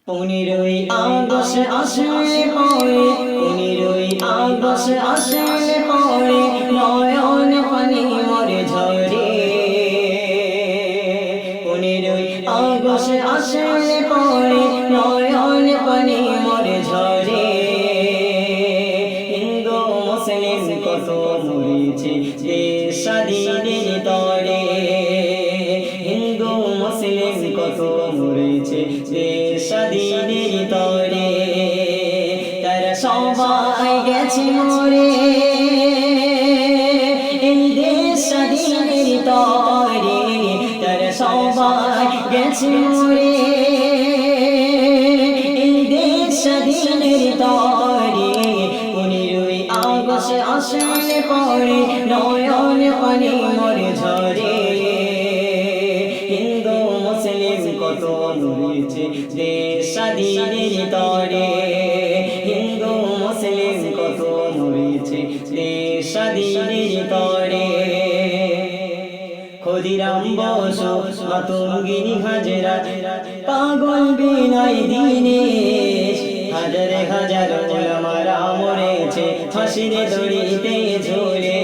15ই August আসলে পরে 15ই August আসলে পরে নয়ন পানি মরে ঝরে 15ই আগস্ট আসলে পরে নয়ন পানি মরে ঝরে হিন্দু মুসলিম কত মরেছে দেশ স্বাধীনের তরে হিন্দু মুসলিম কত মরেছে দেশ স্বাধীনের তরে তারা সবাই গেছে মরে এই দেশ স্বাধীনের তরে তারা সবাই গেছে মরে এই দেশ স্বাধীনের তরে 15ই আগস্ট আসলে পরে নয়ন পানি মরে ঝরে হিন্দু মুসলিম কত মরেছে দেশ স্বাধীনের তরে হিন্দু মুসলিম কত মরেছে দেশ স্বাধীনের তরে ক্ষুদিরাম বসু মাতঙ্গিনী হাজরা পাগল বিনয় দীনেশ হাজারে হাজার ওলামারা মরেছে ফাঁসির দড়িতে ঝুলে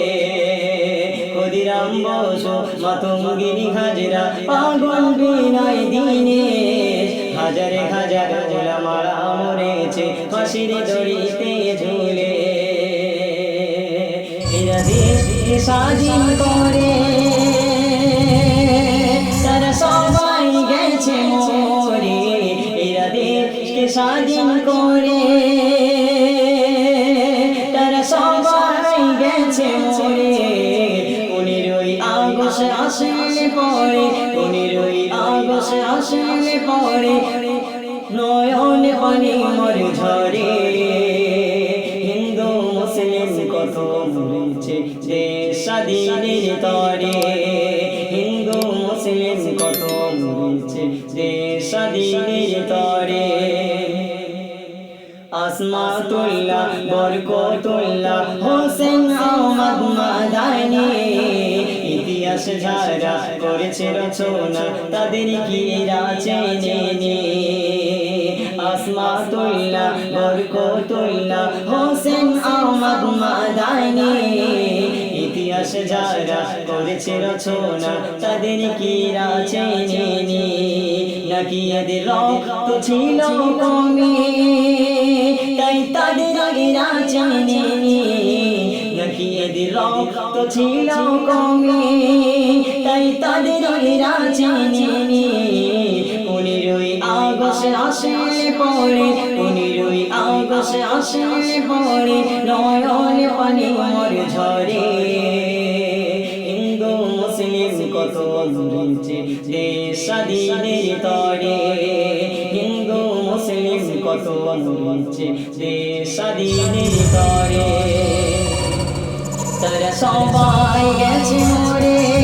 ক্ষুদিরাম বসু মাতঙ্গিনী হাজরা পাগল বিনয় দীনেশ হাজারে হাজার ওলামারা মরেছে ফাঁসির দড়িতে ঝুলে এরা দেশকে স্বাধীন করে তারা সবাই গেছে মরে এরা দেশকে স্বাধীন করে তারা সবাই গেছে মরে 15ই আগস্ট আসলে পরে 15ই আগস্ট আসলে পরে নয়ন পানি মরে ঝরে হিন্দু মুসলিম কত মরেছে দেশ স্বাধীনের তরে হিন্দু মুসলিম কত মরেছে দেশ স্বাধীনের তরে আসমাতুল্লাহ বরকতুল্লাহ হোসেন আহমদ মাদানী ইতিহাস যারা করেছে রচনা তাদের কি চেনে আসমাতুল্লাহ বরকতুল্লাহ হোসেন আহমদ মাদানী ইতিহাস যারা করেছে রচনা তাদের কি চেনে নাকি এদের রক্ত ছিল কমে তাই তাদের চেনে নাকি এদের রক্ত ছিল কমে তাই তাদের চেনে 15ই আগস্ট আসলে পরে 15ই আগস্ট আসলে পরে নয়ন পানি মরে ঝরে হিন্দু মুসলিম কত মরেছে দেশ স্বাধীনের তরে হিন্দু মুসলিম কত মরেছে দেশ স্বাধীনের তরে তারা সবাই গেছে মরে।